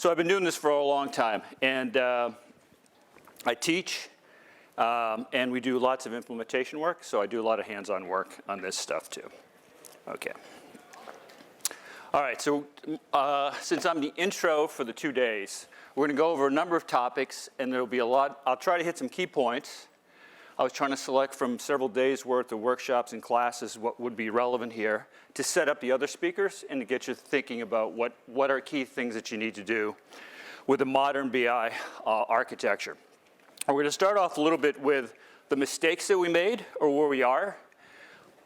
So I've been doing this for a long time, and I teach, and we do lots of implementation work, so I do a lot of hands-on work on this stuff too. Okay. All right, so since I'm the intro for the 2 days, we're going to go over a number of topics, and there'll be a lot. I'll try to hit some key points. I was trying to select from several days' worth of workshops and classes what would be relevant here to set up the other speakers and to get you thinking about what are key things that you need to do with a modern BI architecture. We're going to start off a little bit with the mistakes that we made or where we are.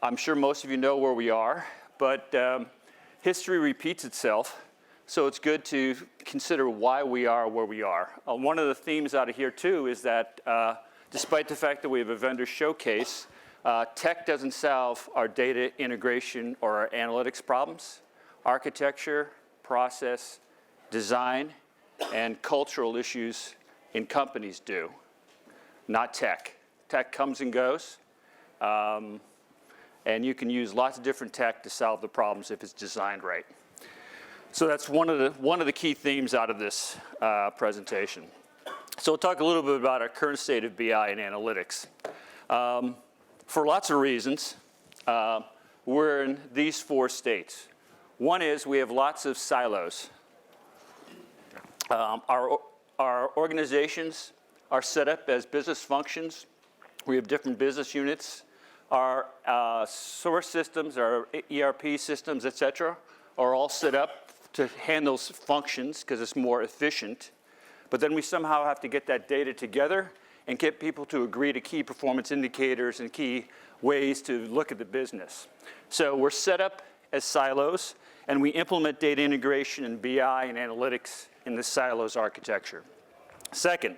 I'm sure most of you know where we are, but history repeats itself, so it's good to consider why we are where we are. One of the themes out of here, too, is that despite the fact that we have a vendor showcase, tech doesn't solve our data integration or our analytics problems. Architecture, process, design, and cultural issues in companies do, not tech. Tech comes and goes, and you can use lots of different tech to solve the problems if it's designed right. So that's one of the key themes out of this presentation. So we'll talk a little bit about our current state of BI and analytics. For lots of reasons, we're in these 4 states. One is we have lots of silos. Our organizations are set up as business functions. We have different business units. Our source systems, our ERP systems, et cetera, are all set up to handle functions because it's more efficient. But then we somehow have to get that data together and get people to agree to key performance indicators and key ways to look at the business. So we're set up as silos, and we implement data integration and BI and analytics in the silos architecture. Second,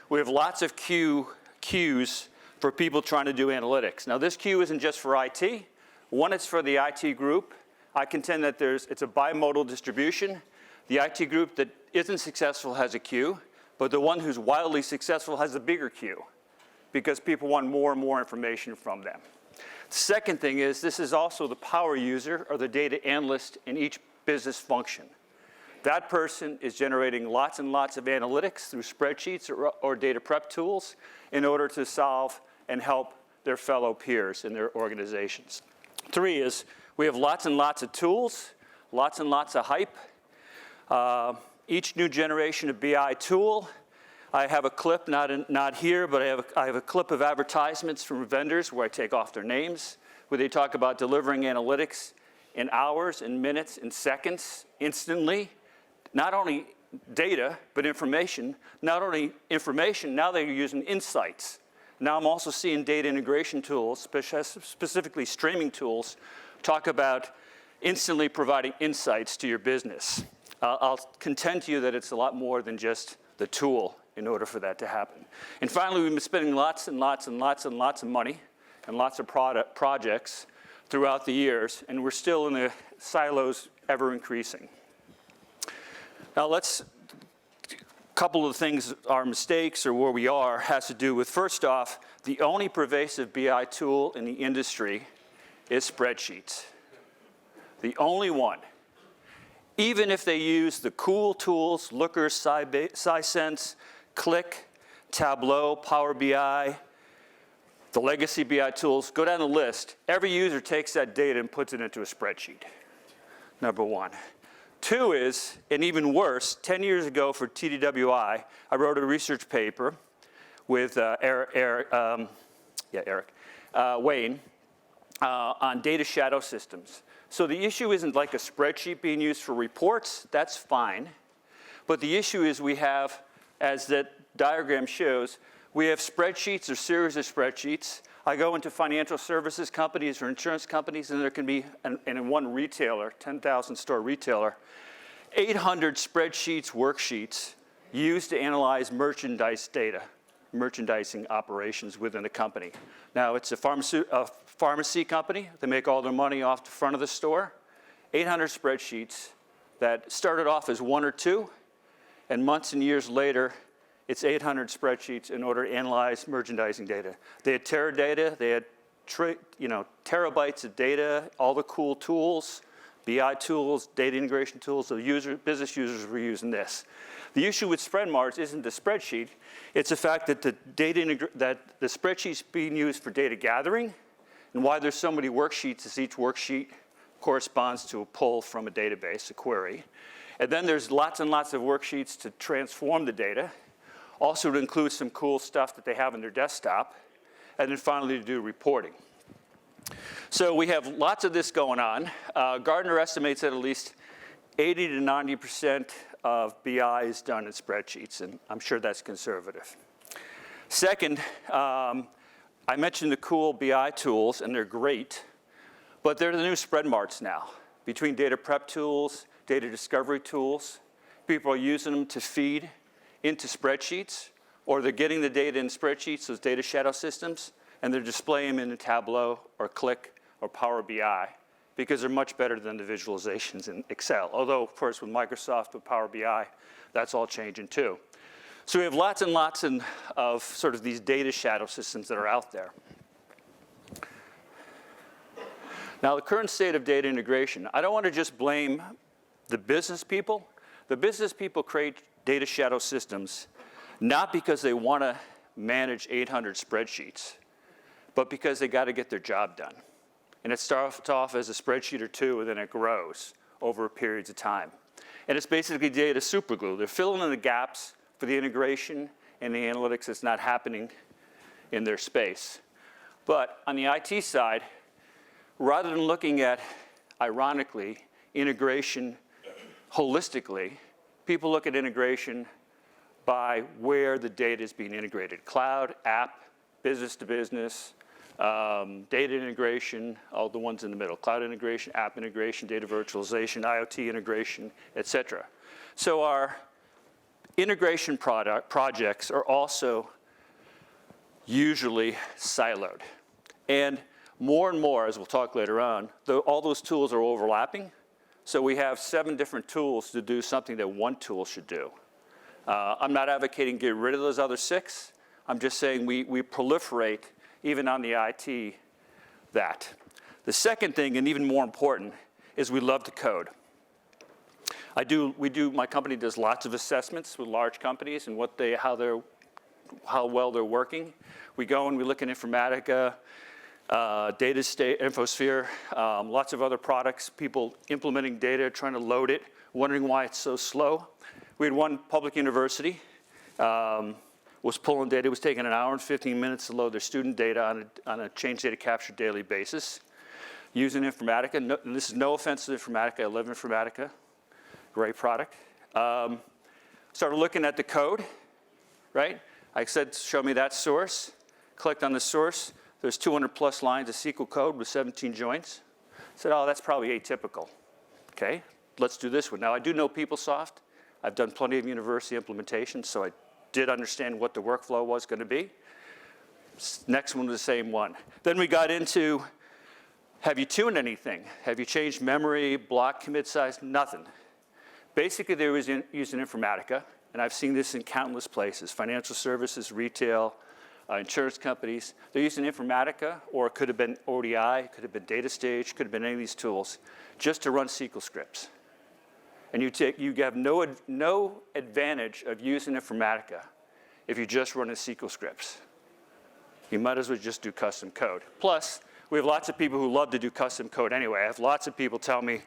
we have lots of queues for people trying to do analytics. Now, this queue isn't just for IT. One, it's for the IT group. I contend that it's a bimodal distribution. The IT group that isn't successful has a queue, but the one who's wildly successful has a bigger queue because people want more and more information from them. The second thing is this is also the power user or the data analyst in each business function. That person is generating lots and lots of analytics through spreadsheets or data prep tools in order to solve and help their fellow peers in their organizations. 3 is we have lots and lots of tools, lots and lots of hype. Each new generation of BI tool, I have a clip, not here, but I have a clip of advertisements from vendors where I take off their names, where they talk about delivering analytics in hours, in minutes, in seconds, instantly. Not only data, but information. Not only information, now they're using insights. Now I'm also seeing data integration tools, specifically streaming tools, talk about instantly providing insights to your business. I'll contend to you that it's a lot more than just the tool in order for that to happen. And finally, we've been spending lots and lots and lots and lots of money and lots of projects throughout the years, and we're still in the silos ever increasing. Now a couple of things, our mistakes or where we are has to do with, first off, the only pervasive BI tool in the industry is spreadsheets. The only one. Even if they use the cool tools, Looker, Sisense, Click, Tableau, Power BI, the legacy BI tools, go down the list. Every user takes that data and puts it into a spreadsheet, number 1. 2 is, and even worse, 10 years ago for TDWI, I wrote a research paper with Wayne on data shadow systems. So the issue isn't like a spreadsheet being used for reports, that's fine. But the issue is we have, as that diagram shows, we have spreadsheets or series of spreadsheets. I go into financial services companies or insurance companies, and there can be, in one retailer, 10,000 store retailer, 800 spreadsheets, worksheets used to analyze merchandise data, merchandising operations within a company. Now, it's a pharmacy company. They make all their money off the front of the store. 800 spreadsheets that started off as 1 or 2, and months and years later, it's 800 spreadsheets in order to analyze merchandising data. They had Teradata, they had terabytes of data, all the cool tools, BI tools, data integration tools, so business users were using this. The issue with Spreadmarts isn't the spreadsheet, it's the fact that the spreadsheet's being used for data gathering, and why there's so many worksheets is each worksheet corresponds to a pull from a database, a query. And then there's lots and lots of worksheets to transform the data, also to include some cool stuff that they have on their desktop, and then finally to do reporting. So we have lots of this going on. Gartner estimates that at least 80 to 90% of BI is done in spreadsheets, and I'm sure that's conservative. Second, I mentioned the cool BI tools, and they're great, but they're the new Spreadmarts now. Between data prep tools, data discovery tools, people are using them to feed into spreadsheets, or they're getting the data in spreadsheets, those data shadow systems, and they're displaying them in Tableau or Click or Power BI because they're much better than the visualizations in Excel. Although, of course, with Microsoft, with Power BI, that's all changing too. So we have lots and lots of sort of these data shadow systems that are out there. Now, the current state of data integration, I don't want to just blame the business people. The business people create data shadow systems not because they want to manage 800 spreadsheets, but because they got to get their job done. And it starts off as a spreadsheet or two, and then it grows over periods of time. And it's basically data superglue. They're filling in the gaps for the integration and the analytics that's not happening in their space. But on the IT side, rather than looking at, ironically, integration holistically, people look at integration by where the data is being integrated. Cloud, app, business to business, data integration, all the ones in the middle. Cloud integration, app integration, data virtualization, IoT integration, et cetera. So our integration projects are also usually siloed. And more, as we'll talk later on, all those tools are overlapping. So we have 7 different tools to do something that one tool should do. I'm not advocating get rid of those other 6. I'm just saying we proliferate, even on the IT, that. The second thing, and even more important, is we love to code. My company does lots of assessments with large companies and how well they're working. We go and we look at Informatica, DataState, InfoSphere, lots of other products, people implementing data, trying to load it, wondering why it's so slow. We had one public university was pulling data. It was taking 1 hour and 15 minutes to load their student data on a change data capture daily basis using Informatica. And this is no offense to Informatica. I love Informatica. Great product. Started looking at the code, right? I said, show me that source. Clicked on the source. There's 200 plus lines of SQL code with 17 joins. I said, oh, that's probably atypical. Okay, let's do this one. Now, I do know PeopleSoft. I've done plenty of university implementations, so I did understand what the workflow was going to be. Next one was the same one. Then we got into, have you tuned anything? Have you changed memory, block, commit size? Nothing. Basically, they were using Informatica, and I've seen this in countless places, financial services, retail, insurance companies. They're using Informatica, or it could have been ODI, it could have been DataStage, could have been any of these tools, just to run SQL scripts. And you have no advantage of using Informatica if you just run SQL scripts. You might as well just do custom code. Plus, we have lots of people who love to do custom code anyway. I have lots of people tell me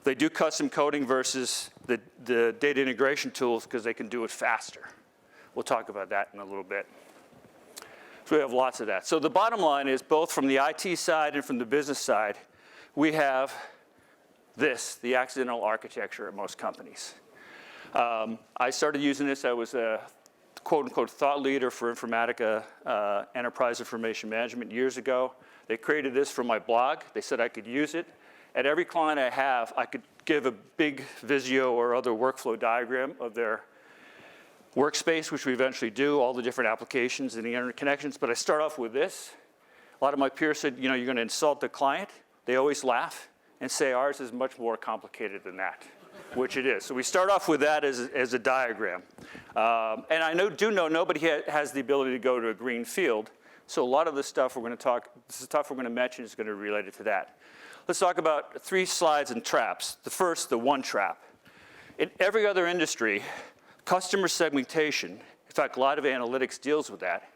they do custom coding versus the data integration tools because they can do it faster. We'll talk about that in a little bit. So we have lots of that. So the bottom line is, both from the IT side and from the business side, we have the accidental architecture at most companies. I started using this. I was a quote-unquote thought leader for Informatica Enterprise Information Management years ago. They created this for my blog. They said I could use it. At every client I have, I could give a big Visio or other workflow diagram of their workspace, which we eventually do, all the different applications and the internet connections. But I start off with this. A lot of my peers said, you're going to insult the client. They always laugh and say ours is much more complicated than that, which it is. So we start off with that as a diagram. And I do know nobody has the ability to go to a green field. So a lot of the stuff we're going to mention is going to be related to that. let's talk about 3 slides and traps. The first, the one trap. In every other industry, customer segmentation, in fact, a lot of analytics deals with that,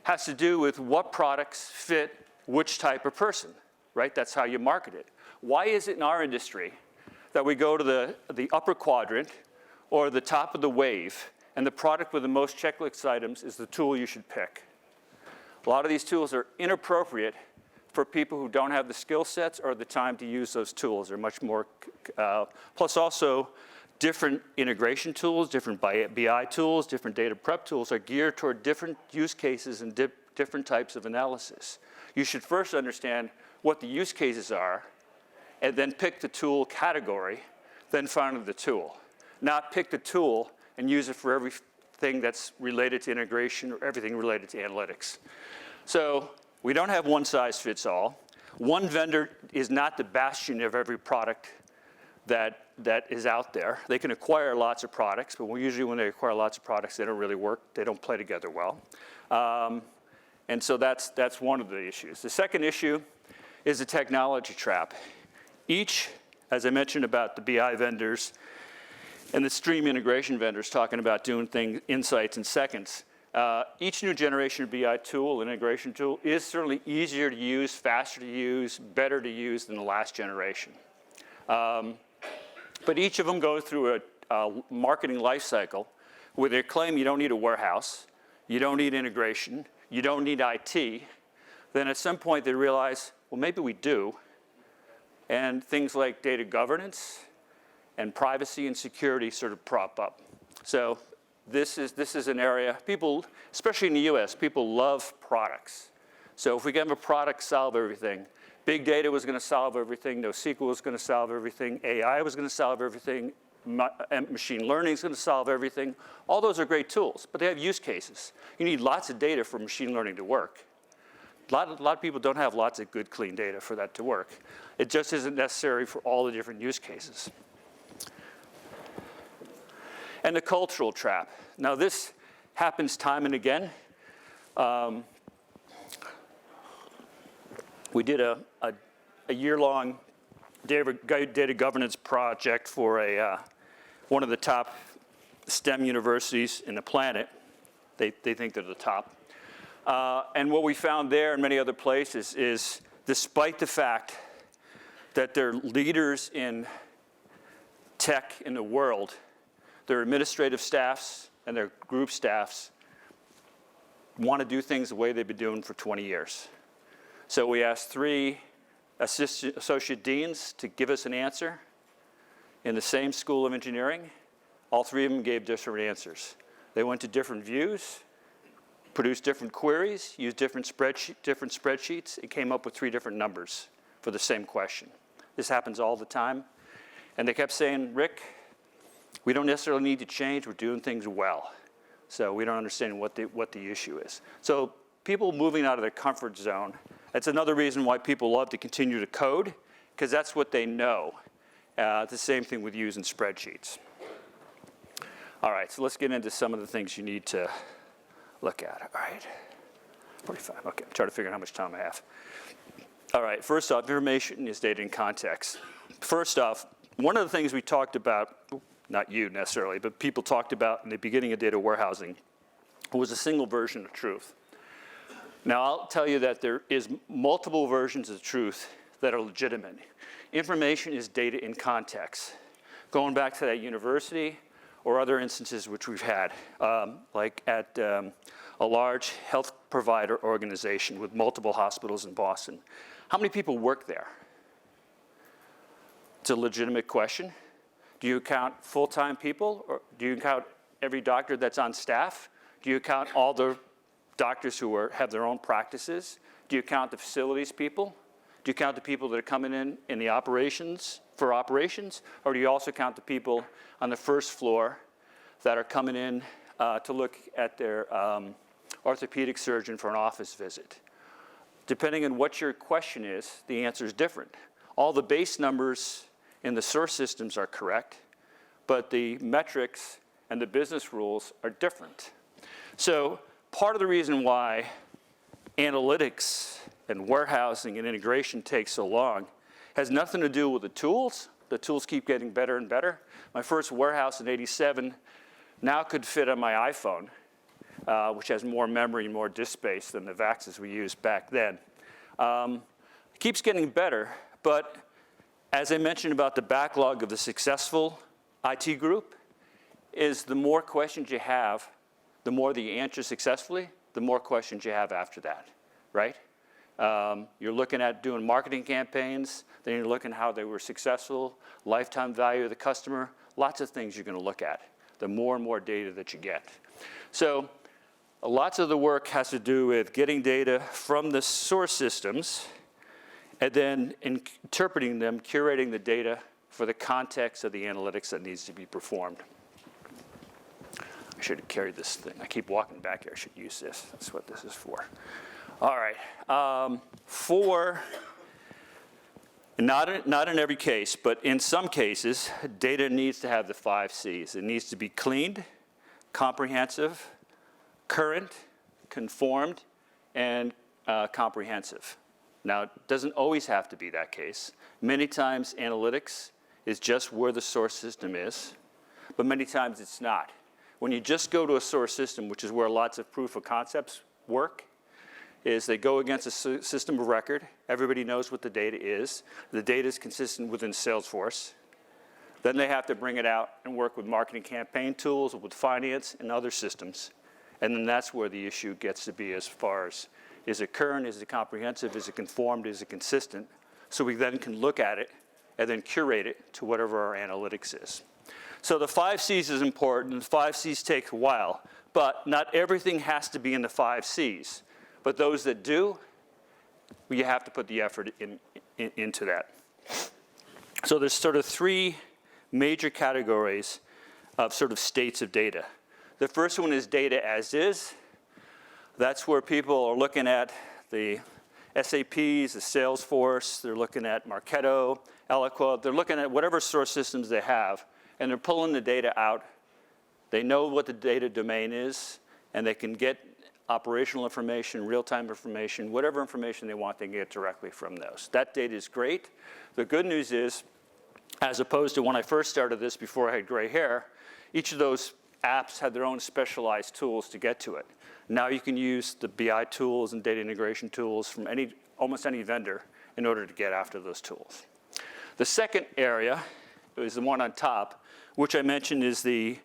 has to do with what products fit which type of person, right? That's how you market it. Why is it in our industry that we go to the upper quadrant or the top of the wave, and the product with the most checklist items is the tool you should pick? A lot of these tools are inappropriate for people who don't have the skill sets or the time to use those tools. They're much more, plus also different integration tools, different BI tools, different data prep tools are geared toward different use cases and different types of analysis. You should first understand what the use cases are, and then pick the tool category, then find the tool. Not pick the tool and use it for everything that's related to integration or everything related to analytics. So we don't have one size fits all. One vendor is not the bastion of every product that is out there. They can acquire lots of products, but usually when they acquire lots of products, they don't really work. They don't play together well. And so that's one of the issues. The second issue is the technology trap. Each, as I mentioned about the BI vendors and the stream integration vendors talking about doing things, insights in seconds, each new generation of BI tool, integration tool, is certainly easier to use, faster to use, better to use than the last generation. But each of them go through a marketing life cycle where they claim you don't need a warehouse, you don't need integration, you don't need IT. Then at some point they realize, well, maybe we do. And things like data governance and privacy and security sort of prop up. So this is an area, people, especially in the US, people love products. So if we can have a product solve everything, big data was going to solve everything, NoSQL was going to solve everything, AI was going to solve everything, machine learning is going to solve everything. All those are great tools, but they have use cases. You need lots of data for machine learning to work. A lot of people don't have lots of good, clean data for that to work. It just isn't necessary for all the different use cases. And the cultural trap. Now this happens time and again. We did a year-long data governance project for one of the top STEM universities in the planet. They think they're the top. And what we found there and many other places is, despite the fact that they're leaders in tech in the world, their administrative staffs and their group staffs want to do things the way they've been doing for 20 years. So we asked 3 associate deans to give us an answer in the same school of engineering. All 3 of them gave different answers. They went to different views, produced different queries, used different spreadsheets, and came up with 3 different numbers for the same question. This happens all the time. And they kept saying, Rick, we don't necessarily need to change, we're doing things well. So we don't understand what the issue is. So people moving out of their comfort zone, that's another reason why people love to continue to code, because that's what they know. The same thing with using spreadsheets. All right, so let's get into some of the things you need to look at. All right, 45, okay, I'm trying to figure out how much time I have. All right, first off, information is data in context. First off, one of the things we talked about, not you necessarily, but people talked about in the beginning of data warehousing was a single version of truth. Now, I'll tell you that there is multiple versions of truth that are legitimate. Information is data in context. Going back to that university or other instances which we've had, like at a large health provider organization with multiple hospitals in Boston. How many people work there? It's a legitimate question. Do you count full-time people, or do you count every doctor that's on staff? Do you count all the doctors who have their own practices? Do you count the facilities people? Do you count the people that are coming in the operations, for operations? Or do you also count the people on the first floor that are coming in to look at their orthopedic surgeon for an office visit? Depending on what your question is, the answer is different. All the base numbers in the source systems are correct, but the metrics and the business rules are different. So part of the reason why analytics and warehousing and integration takes so long Has nothing to do with the tools. The tools keep getting better and better. My first warehouse in '87 now could fit on my iPhone, which has more memory and more disk space than the VAXs we used back then. It keeps getting better, but as I mentioned about the backlog of the successful IT group, is the more questions you have, the more that you answer successfully, the more questions you have after that, right? You're looking at doing marketing campaigns, then you're looking at how they were successful, lifetime value of the customer, lots of things you're going to look at, the more and more data that you get. So lots of the work has to do with getting data from the source systems and then interpreting them, curating the data for the context of the analytics that needs to be performed. I should have carried this thing. I keep walking back here. I should use this. That's what this is for. All right. Not in every case, but in some cases, data needs to have the 5 C's. It needs to be cleaned, comprehensive, current, conformed, and comprehensive. Now, it doesn't always have to be that case. Many times, analytics is just where the source system is, but many times it's not. When you just go to a source system, which is where lots of proof of concepts work, is they go against a system of record. Everybody knows what the data is. The data is consistent within Salesforce. Then they have to bring it out and work with marketing campaign tools, with finance and other systems. And then that's where the issue gets to be as far as, is it current, is it comprehensive, is it conformed, is it consistent? So we then can look at it and then curate it to whatever our analytics is. So the 5 C's is important. The 5 C's take a while, but not everything has to be in the 5 C's. But those that do, you have to put the effort into that. So there's sort of 3 major categories of sort of states of data. The first one is data as is. That's where people are looking at the SAPs, the Salesforce, they're looking at Marketo, Eloqua, they're looking at whatever source systems they have, and they're pulling the data out. They know what the data domain is, and they can get operational information, real-time information, whatever information they want, they can get directly from those. That data is great. The good news is, as opposed to when I first started this before I had gray hair, each of those apps had their own specialized tools to get to it. Now you can use the BI tools and data integration tools from almost any vendor in order to get after those tools. The second area is the one on top, which I mentioned is the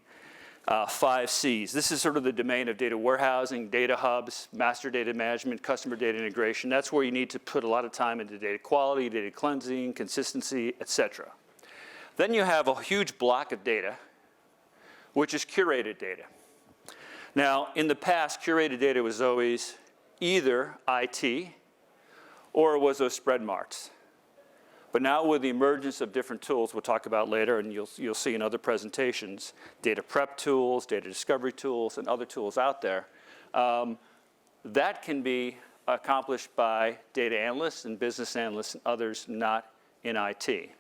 5 C's. This is sort of the domain of data warehousing, data hubs, master data management, customer data integration. That's where you need to put a lot of time into data quality, data cleansing, consistency, et cetera. Then you have a huge block of data, which is curated data. Now, in the past, curated data was always either IT or it was those spread marks. But now with the emergence of different tools we'll talk about later, and you'll see in other presentations, data prep tools, data discovery tools, and other tools out there, that can be accomplished by data analysts and business analysts and others not in IT.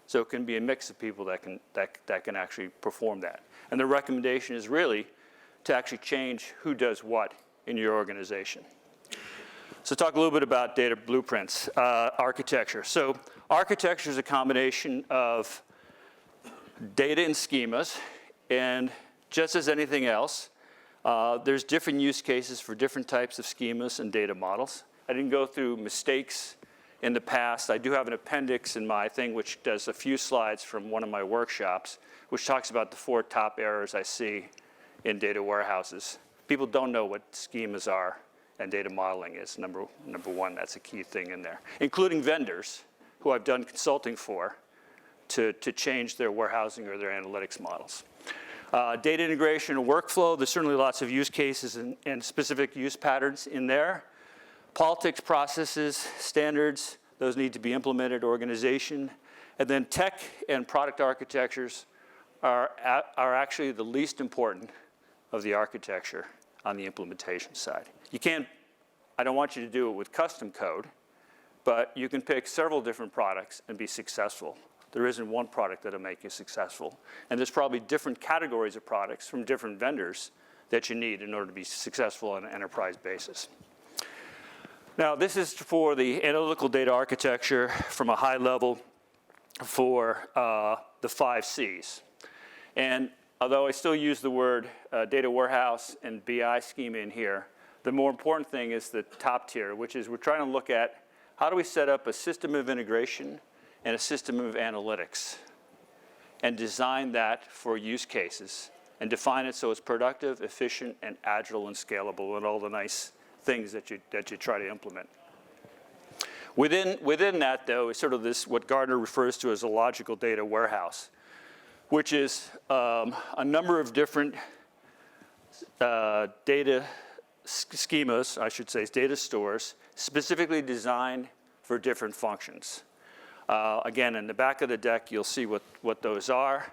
So it can be a mix of people that can actually perform that. And the recommendation is really to actually change who does what in your organization. So talk a little bit about data blueprints, architecture. So architecture is a combination of data and schemas, and just as anything else, there's different use cases for different types of schemas and data models. I didn't go through mistakes in the past. I do have an appendix in my thing which does a few slides from one of my workshops, which talks about the 4 top errors I see in data warehouses. People don't know what schemas are and data modeling is. Number one, that's a key thing in there, including vendors who I've done consulting for to change their warehousing or their analytics models. Data integration and workflow, there's certainly lots of use cases and specific use patterns in there. Politics, processes, standards, those need to be implemented, organization. And then tech and product architectures are actually the least important of the architecture on the implementation side. You can't, I don't want you to do it with custom code, but you can pick several different products and be successful. There isn't one product that'll make you successful. And there's probably different categories of products from different vendors that you need in order to be successful on an enterprise basis. Now, this is for the analytical data architecture from a high level for the 5 Cs. And although I still use the word data warehouse and BI schema in here, the more important thing is the top tier, which is we're trying to look at how do we set up a system of integration and a system of analytics and design that for use cases and define it so it's productive, efficient, and agile and scalable and all the nice things that you try to implement. Within that, though, is sort of this, what Gartner refers to as a logical data warehouse, which is a number of different data schemas, I should say, data stores, specifically designed for different functions. Again, in the back of the deck, you'll see what those are.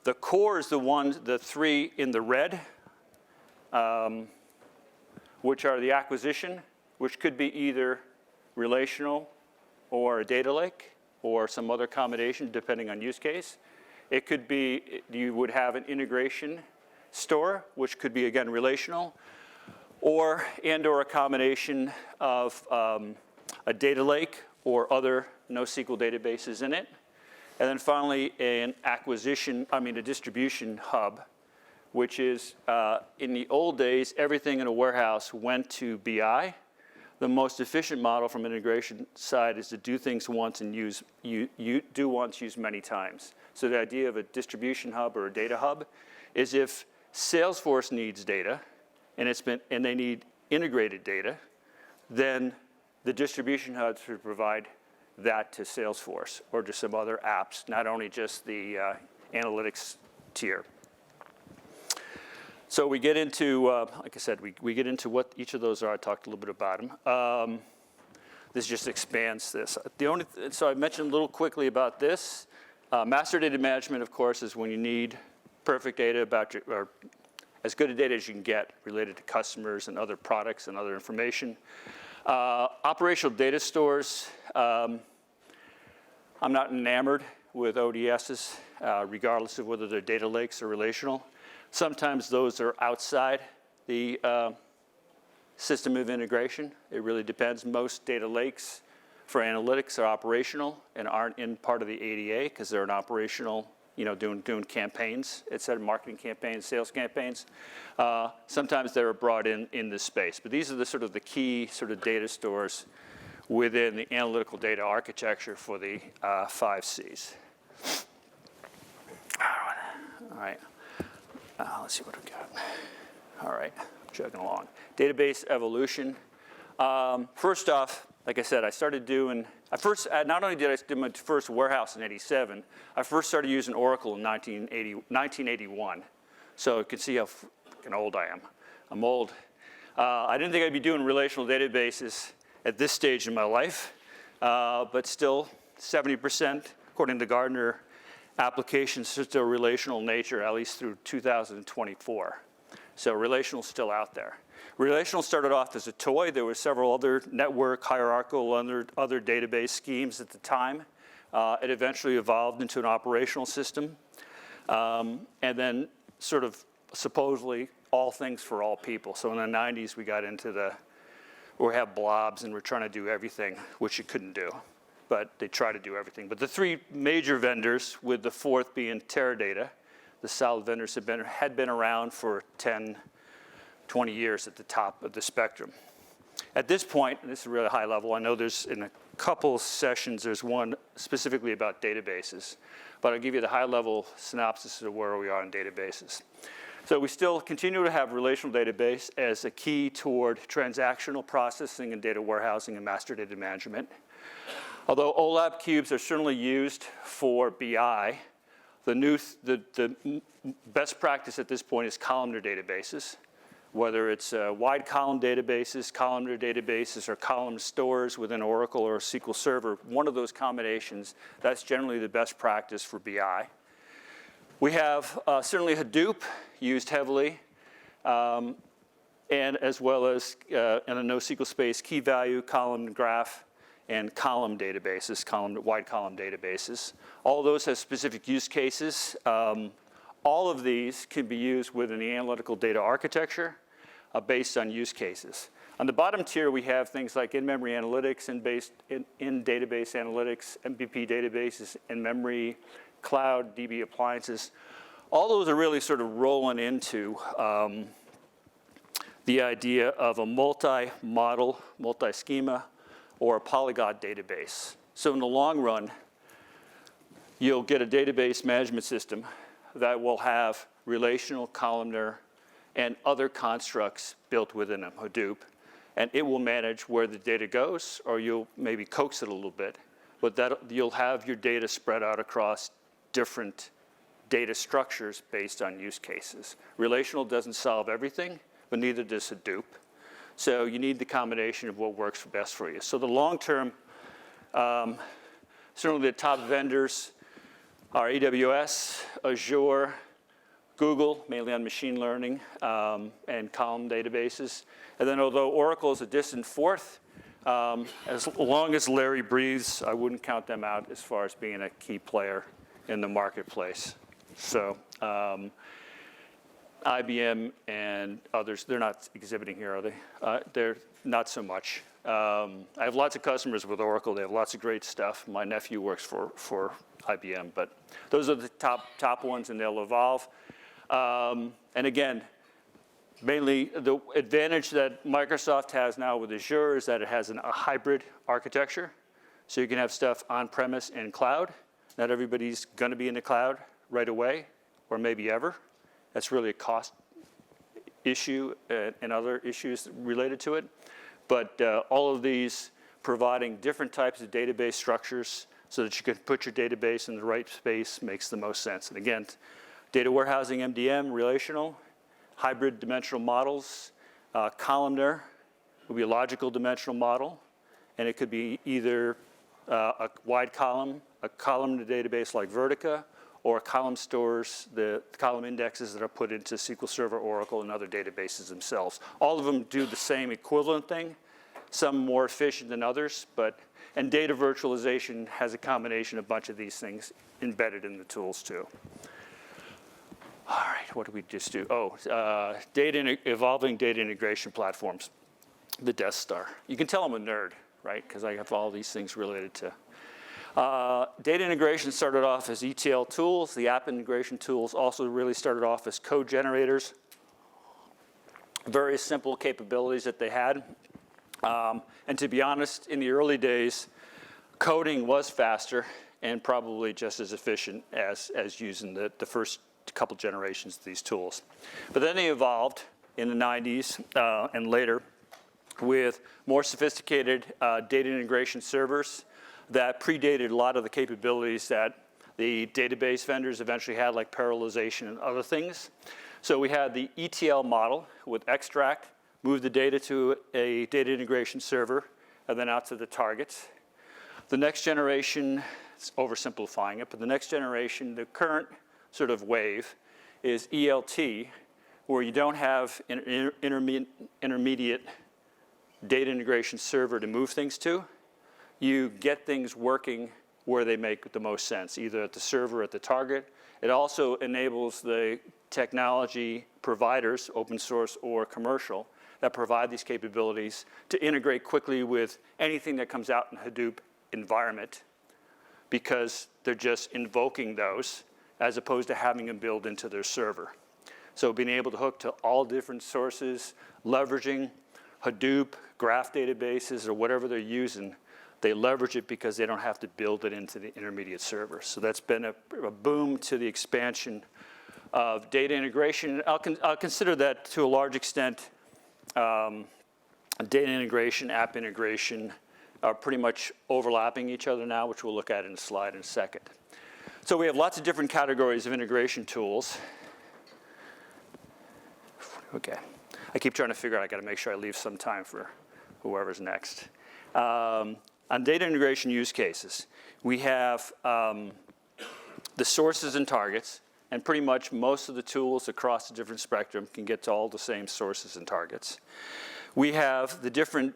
The core is the 3 in the red, which are the acquisition, which could be either relational or a data lake or some other combination depending on use case. It could be, you would have an integration store, which could be, again, relational, or a combination of a data lake or other NoSQL databases in it. And then finally, a distribution hub, which is, in the old days, everything in a warehouse went to BI. The most efficient model from an integration side is to do things once and use many times. So the idea of a distribution hub or a data hub is if Salesforce needs data and they need integrated data, then the distribution hub should provide that to Salesforce or to some other apps, not only just the analytics tier. So we get into, like I said, we get into what each of those are. I talked a little bit about them. This just expands this. So I mentioned a little quickly about this. Master data management, of course, is when you need perfect data about or as good a data as you can get related to customers and other products and other information. Operational data stores, I'm not enamored with ODSs, regardless of whether they're data lakes or relational. Sometimes those are outside the system of integration. It really depends. Most data lakes for analytics are operational and aren't in part of the ADA because they're an operational, doing campaigns, marketing campaigns, sales campaigns. Sometimes they're brought in this space. But these are the key sort of data stores within the analytical data architecture for the 5 Cs. All right. Let's see what we got. All right, chugging along. Database evolution. First off, like I said, not only did I do my first warehouse in '87, I first started using Oracle in 1981. So you can see how fucking old I am. I'm old. I didn't think I'd be doing relational databases at this stage in my life, but still 70%, according to Gartner, applications are still relational in nature, at least through 2024. So relational is still out there. Relational started off as a toy. There were several other network, hierarchical, other database schemes at the time. It eventually evolved into an operational system. And then sort of supposedly all things for all people. So in the 90s, we got into where we have blobs and we're trying to do everything, which you couldn't do. But they try to do everything. But the 3 major vendors, with the 4th being Teradata, the solid vendors had been around for 10, 20 years at the top of the spectrum. At this point, and this is really high level, I know there's in a couple sessions, there's one specifically about databases, but I'll give you the high level synopsis of where we are in databases. So we still continue to have relational database as a key toward transactional processing and data warehousing and master data management. Although OLAP cubes are certainly used for BI, the best practice at this point is columnar databases, whether it's wide column databases, columnar databases, or column stores within Oracle or SQL Server. One of those combinations, that's generally the best practice for BI. We have certainly Hadoop used heavily, and as well as in a NoSQL space, key value, column graph, and column databases, wide column databases. All of those have specific use cases. All of these can be used within the analytical data architecture. based on use cases. On the bottom tier, we have things like in-memory analytics and in-database analytics, MVP databases, in-memory, cloud, DB appliances. All those are really sort of rolling into the idea of a multi-model, multi-schema, or a polyglot database. So in the long run, you'll get a database management system that will have relational, columnar, and other constructs built within a Hadoop. And it will manage where the data goes, or you'll maybe coax it a little bit. But you'll have your data spread out across different data structures based on use cases. Relational doesn't solve everything, but neither does Hadoop. So you need the combination of what works best for you. So the long term, certainly the top vendors are AWS, Azure, Google, mainly on machine learning, and column databases. And then although Oracle is a distant fourth, as long as Larry breathes, I wouldn't count them out as far as being a key player in the marketplace. So IBM and others, they're not exhibiting here, are they? They're not so much. I have lots of customers with Oracle. They have lots of great stuff. My nephew works for IBM, but those are the top ones, and they'll evolve. And again, mainly the advantage that Microsoft has now with Azure is that it has a hybrid architecture. So you can have stuff on-premise and cloud. Not everybody's going to be in the cloud right away, or maybe ever. That's really a cost issue and other issues related to it. But all of these providing different types of database structures so that you can put your database in the right space makes the most sense. And again, data warehousing, MDM, relational, hybrid dimensional models, columnar would be a logical dimensional model, and it could be either a wide column, a columnar database like Vertica, or column stores, the column indexes that are put into SQL Server, Oracle, and other databases themselves. All of them do the same equivalent thing, some more efficient than others, and data virtualization has a combination of a bunch of these things embedded in the tools too. All right, what did we just do? Evolving data integration platforms, the Death Star. You can tell I'm a nerd, right? Because I have all these things related to. Data integration started off as ETL tools. The app integration tools also really started off as code generators. Very simple capabilities that they had. And to be honest, in the early days, coding was faster and probably just as efficient as using the first couple generations of these tools. But then they evolved in the 90s and later with more sophisticated data integration servers that predated a lot of the capabilities that the database vendors eventually had, like parallelization and other things. So we had the ETL model with extract, move the data to a data integration server, and then out to the targets. The next generation, it's oversimplifying it, but the next generation, the current sort of wave, is ELT, where you don't have an intermediate data integration server to move things to. You get things working where they make the most sense, either at the server or at the target. It also enables the technology providers, open source or commercial, that provide these capabilities to integrate quickly with anything that comes out in the Hadoop environment, because they're just invoking those as opposed to having them build into their server. So being able to hook to all different sources, leveraging Hadoop, graph databases, or whatever they're using, they leverage it because they don't have to build it into the intermediate server. So that's been a boom to the expansion of data integration. I'll consider that to a large extent data integration, app integration are pretty much overlapping each other now, which we'll look at in a slide in a second. So we have lots of different categories of integration tools. Okay. I keep trying to figure out, I got to make sure I leave some time for whoever's next. On data integration use cases, we have the sources and targets, and pretty much most of the tools across the different spectrum can get to all the same sources and targets. We have the different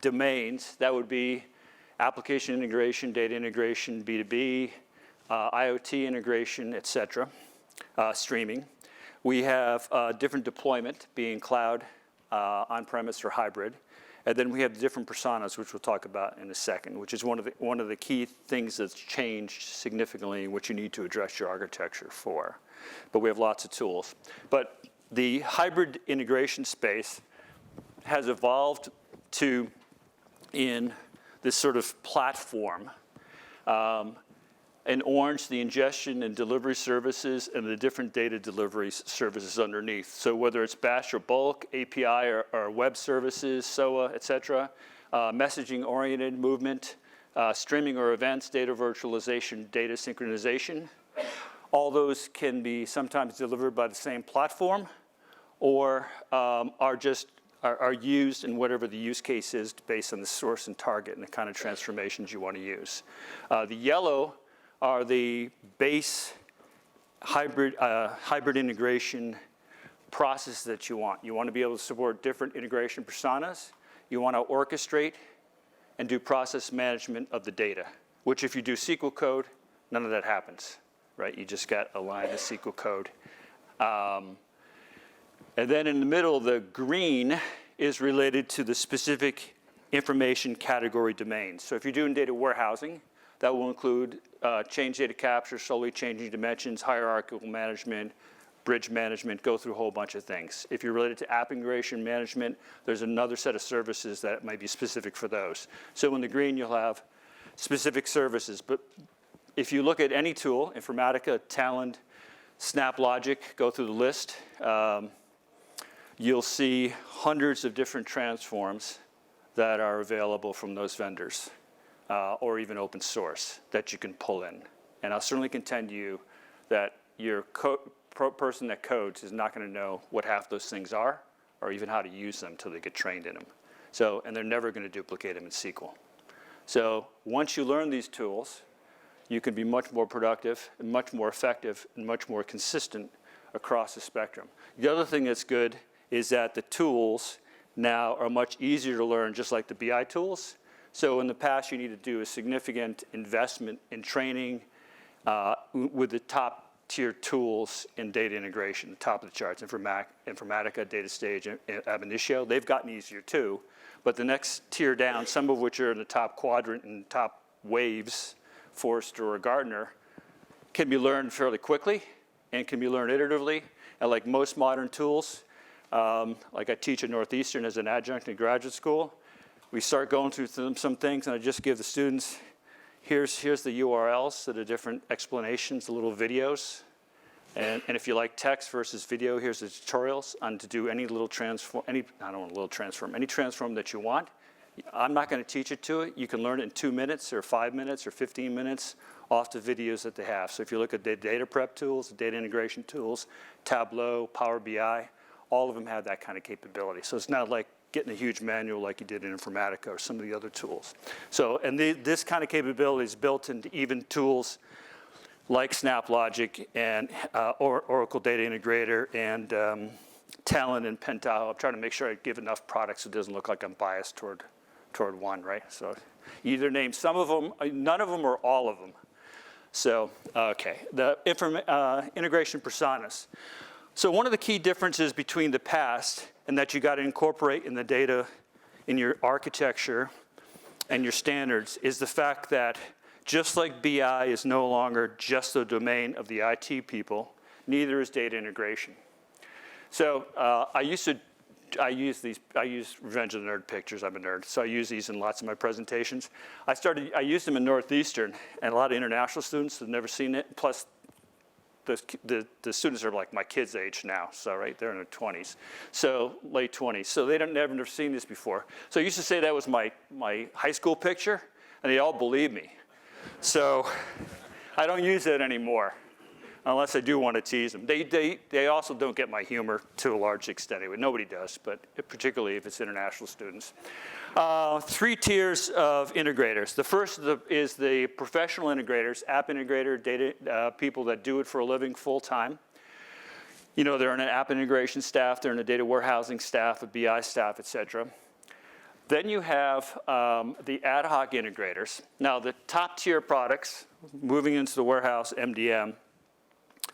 domains. That would be application integration, data integration, B2B, IoT integration, et cetera, streaming. We have different deployment, being cloud, on-premise or hybrid. And then we have the different personas, which we'll talk about in a second, which is one of the key things that's changed significantly, which you need to address your architecture for. But we have lots of tools. But the hybrid integration space has evolved to in this sort of platform. In orange, the ingestion and delivery services and the different data delivery services underneath. So whether it's batch or bulk, API or web services, SOA, et cetera, messaging-oriented movement, streaming or events, data virtualization, data synchronization. All those can be sometimes delivered by the same platform or are used in whatever the use case is based on the source and target and the kind of transformations you want to use. The yellow are the base hybrid integration process that you want. You want to be able to support different integration personas. You want to orchestrate and do process management of the data, which if you do SQL code, none of that happens, right? You just got a line of SQL code. And then in the middle, the green is related to the specific information category domains. So if you're doing data warehousing, that will include change data capture, slowly changing dimensions, hierarchical management, bridge management, go through a whole bunch of things. If you're related to app integration management, there's another set of services that might be specific for those. So in the green, you'll have specific services. But if you look at any tool, Informatica, Talend, SnapLogic, go through the list, you'll see hundreds of different transforms that are available from those vendors. Or even open source that you can pull in. And I'll certainly contend to you that your person that codes is not going to know what half those things are or even how to use them until they get trained in them. So, and they're never going to duplicate them in SQL. So once you learn these tools, you can be much more productive and much more effective and much more consistent across the spectrum. The other thing that's good is that the tools now are much easier to learn, just like the BI tools. So in the past, you need to do a significant investment in training with the top tier tools in data integration, top of the charts, Informatica, DataStage, Ab Initio. They've gotten easier too. But the next tier down, some of which are in the top quadrant and top waves, Forrester or Gartner, can be learned fairly quickly and can be learned iteratively. And like most modern tools, like I teach at Northeastern as an adjunct in graduate school, we start going through some things, and I just give the students, here's the URLs to the different explanations, the little videos. And if you like text versus video, here's the tutorials on to do any little transform, any transform that you want. I'm not going to teach it to it. You can learn it in 2 minutes or 5 minutes or 15 minutes off the videos that they have. So if you look at the data prep tools, the data integration tools, Tableau, Power BI, all of them have that kind of capability. So it's not like getting a huge manual like you did in Informatica or some of the other tools. So, and this kind of capability is built into even tools like SnapLogic and Oracle Data Integrator and Talend and Pentile. I'm trying to make sure I give enough products so it doesn't look like I'm biased toward one, right? So you either name some of them, none of them, or all of them. So, okay, the integration personas. So one of the key differences between the past and that you got to incorporate in the data in your architecture and your standards is the fact that just like BI is no longer just the domain of the IT people, neither is data integration. So I use Revenge of the Nerd pictures. I'm a nerd, so I use these in lots of my presentations. I used them in Northeastern, and a lot of international students have never seen it. Plus, the students are like my kids' age now, so right, they're in their 20s, so late 20s. So they don't never seen this before. So I used to say that was my high school picture, and they all believe me. So I don't use that anymore, unless I do want to tease them. They also don't get my humor to a large extent anyway. Nobody does, but particularly if it's international students. 3 tiers of integrators. The first is the professional integrators, app integrator, data people that do it for a living full time. You know, they're in an app integration staff, they're in a data warehousing staff, a BI staff, et cetera. Then you have the ad hoc integrators. Now, the top tier products, moving into the warehouse, MDM,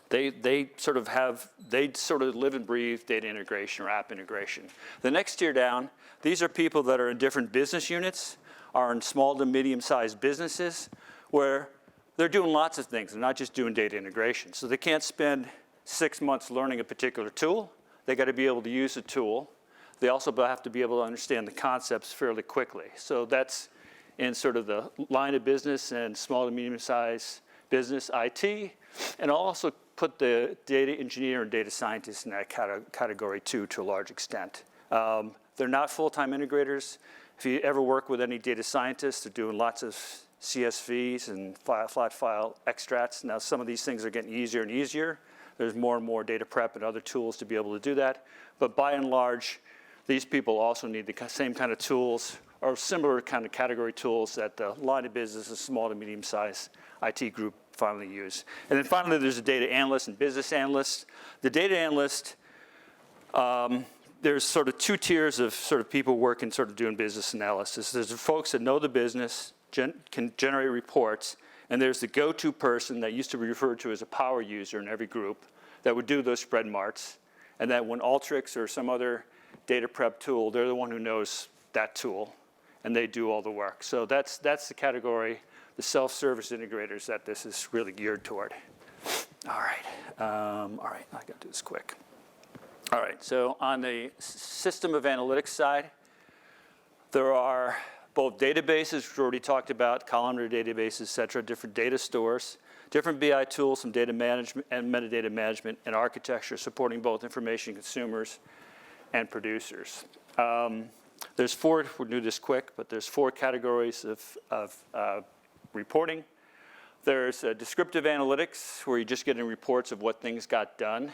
They sort of live and breathe data integration or app integration. The next tier down, these are people that are in different business units, are in small to medium-sized businesses, where they're doing lots of things. They're not just doing data integration. So they can't spend 6 months learning a particular tool. They got to be able to use the tool. They also have to be able to understand the concepts fairly quickly. So that's in sort of the line of business and small to medium-sized business IT. And I'll also put the data engineer and data scientist in that category too, to a large extent. They're not full-time integrators. If you ever work with any data scientists, they're doing lots of CSVs and flat file extracts. Now, some of these things are getting easier and easier. There's more and more data prep and other tools to be able to do that. But by and large, these people also need the same kind of tools or similar kind of category tools that the line of business and small to medium-sized IT group finally use. And then finally, there's a data analyst and business analyst. The data analyst, there's sort of 2 tiers of sort of people working sort of doing business analysis. There's the folks that know the business, can generate reports, and there's the go-to person that used to be referred to as a power user in every group that would do those spread marts. And that when Alteryx or some other data prep tool, they're the one who knows that tool, and they do all the work. So that's the category, the self-service integrators that this is really geared toward. All right, I gotta do this quick. All right, so on the system of analytics side, there are both databases, which we already talked about, columnar databases, et cetera, different data stores, different BI tools, some data management and metadata management, and architecture supporting both information consumers and producers. There's 4, we'll do this quick, but there's 4 categories of reporting. There's descriptive analytics, where you're just getting reports of what things got done.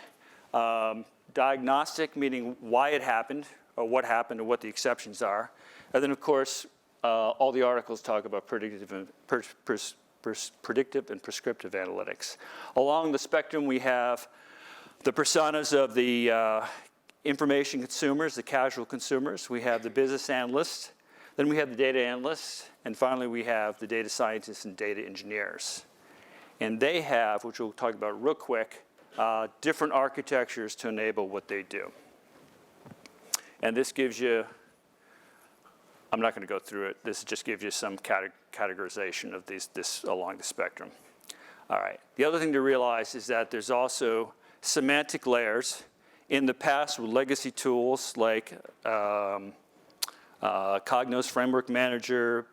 Diagnostic, meaning why it happened, or what happened, or what the exceptions are. And then, of course, all the articles talk about predictive and prescriptive analytics. Along the spectrum, we have the personas of the information consumers, the casual consumers. We have the business analysts. Then we have the data analysts. And finally, we have the data scientists and data engineers. And they have, which we'll talk about real quick, different architectures to enable what they do. And this gives you, I'm not going to go through it. This just gives you some categorization of this along the spectrum. All right. The other thing to realize is that there's also semantic layers. In the past, with legacy tools like Cognos Framework Manager,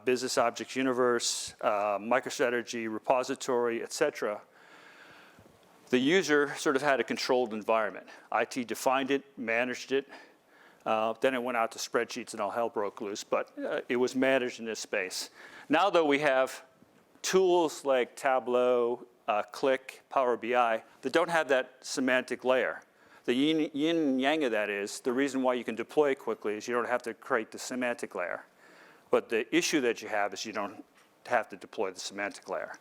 Business Objects Universe, MicroStrategy, Repository, et cetera, the user sort of had a controlled environment. IT defined it, managed it. Then it went out to spreadsheets and all hell broke loose, but it was managed in this space. Now, though, we have tools like Tableau, Qlik, Power BI that don't have that semantic layer. The yin and yang of that is the reason why you can deploy it quickly is you don't have to create the semantic layer. But the issue that you have is you don't have to deploy the semantic layer.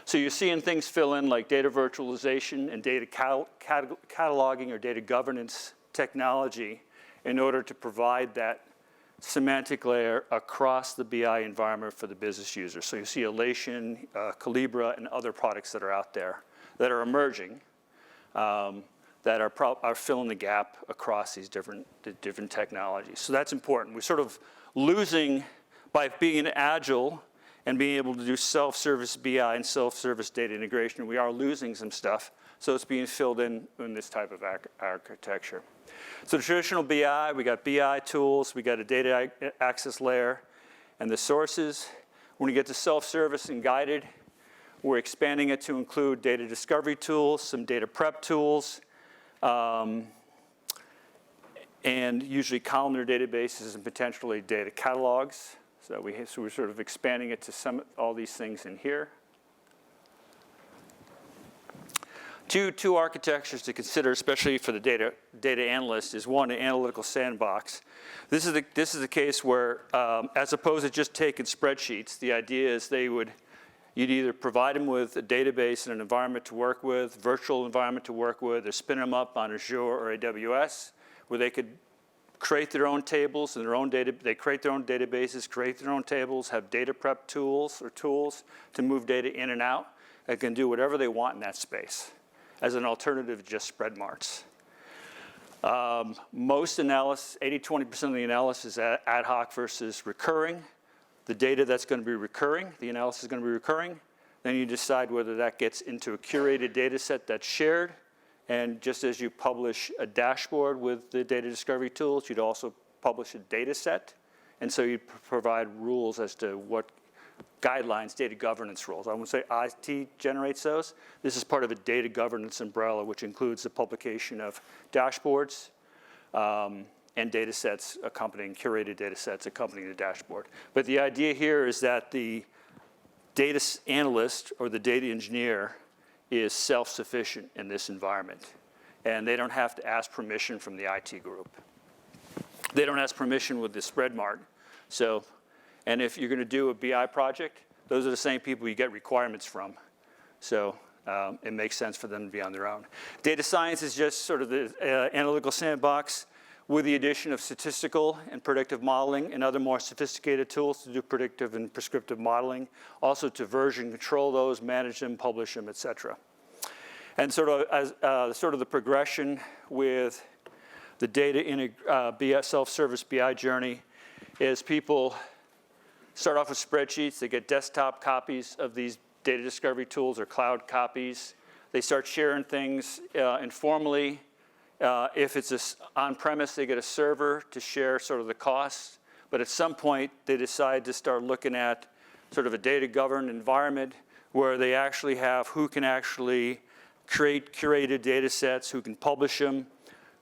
So you're seeing things fill in like data virtualization and data cataloging or data governance technology in order to provide that semantic layer across the BI environment for the business user. So you see Elation, Calibra, and other products that are out there that are emerging that are filling the gap across these different technologies. So that's important. We're sort of losing, by being agile and being able to do self-service BI and self-service data integration, we are losing some stuff. So it's being filled in this type of architecture. So the traditional BI, we got BI tools, we got a data access layer, and the sources. When we get to self-service and guided, we're expanding it to include data discovery tools, some data prep tools, and usually columnar databases and potentially data catalogs. So we're sort of expanding it to all these things in here. Two architectures to consider, especially for the data analyst, is one, an analytical sandbox. This is the case where, as opposed to just taking spreadsheets, the idea is you'd either provide them with a database and an environment to work with, virtual environment to work with, or spin them up on Azure or AWS, where they could create their own tables and they create their own databases, create their own tables, have data prep tools to move data in and out, and can do whatever they want in that space. as an alternative to just spread marts. Most analysis, 80-20% of the analysis is ad hoc versus recurring. The data that's going to be recurring, the analysis is going to be recurring. Then you decide whether that gets into a curated data set that's shared. And just as you publish a dashboard with the data discovery tools, you'd also publish a data set. And so you provide rules as to what guidelines, data governance rules. I wouldn't say IT generates those. This is part of a data governance umbrella, which includes the publication of dashboards and data sets accompanying, curated data sets accompanying the dashboard. But the idea here is that the data analyst or the data engineer is self-sufficient in this environment. And they don't have to ask permission from the IT group. They don't ask permission with the spread mart. So, and if you're going to do a BI project, those are the same people you get requirements from. So it makes sense for them to be on their own. Data science is just sort of the analytical sandbox with the addition of statistical and predictive modeling and other more sophisticated tools to do predictive and prescriptive modeling, also to version control those, manage them, publish them, et cetera. And sort of as sort of the progression with the data in a self-service BI journey is people start off with spreadsheets. They get desktop copies of these data discovery tools or cloud copies. They start sharing things informally. If it's on-premise, they get a server to share sort of the costs. But at some point, they decide to start looking at sort of a data-governed environment where they actually have who can actually create curated data sets, who can publish them,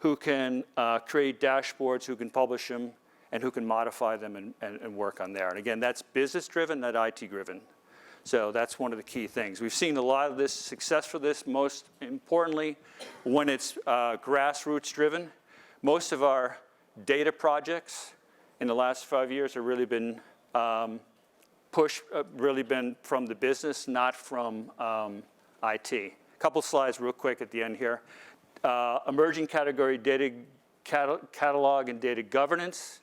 who can create dashboards, who can publish them, and who can modify them and work on there. And again, that's business-driven, not IT-driven. So that's one of the key things. We've seen a lot of this success for this, most importantly, when it's grassroots-driven. Most of our data projects in the last 5 years have really been really been from the business, not from IT. A couple slides real quick at the end here. Emerging category data catalog and data governance.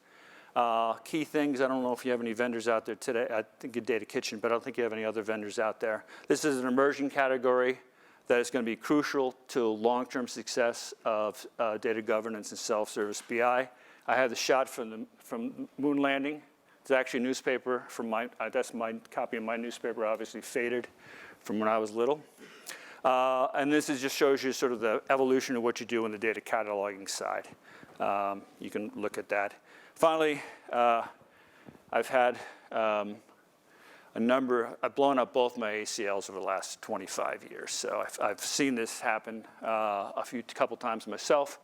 Key things, I don't know if you have any vendors out there today. I think you Data Kitchen, but I don't think you have any other vendors out there. This is an emerging category that is going to be crucial to long-term success of data governance and self-service BI. I have the shot from moon landing. It's actually a newspaper from that's my copy of my newspaper, obviously faded from when I was little. And this just shows you sort of the evolution of what you do on the data cataloging side. You can look at that. Finally, I've had I've blown up both my ACLs over the last 25 years. So I've seen this happen couple times myself.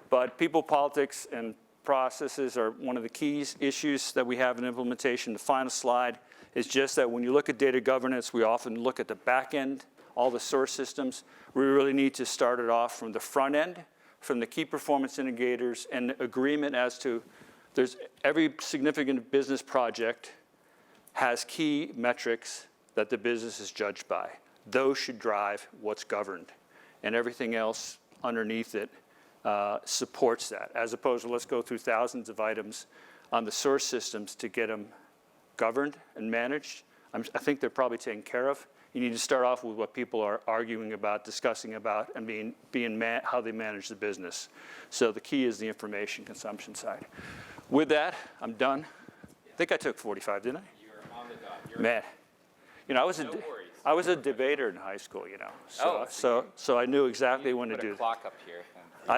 But people, politics, and processes are one of the key issues that we have in implementation. The final slide is just that when you look at data governance, we often look at the back end, all the source systems. We really need to start it off from the front end, from the key performance indicators, and agreement as to every significant business project has key metrics that the business is judged by. Those should drive what's governed. And everything else underneath it supports that, as opposed to let's go through thousands of items on the source systems to get them governed and managed. I think they're probably taken care of. You need to start off with what people are arguing about, discussing about, and how they manage the business. So the key is the information consumption side. With that, I'm done. I think I took 45, didn't I? You're on the dot. Man, you know, I was a debater in high school, you know. So I knew exactly when to do that. Clock up here.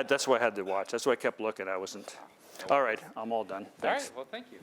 That's why I had to watch. That's why I kept looking. I wasn't. All right, I'm all done. Thanks. All right, well, thank you.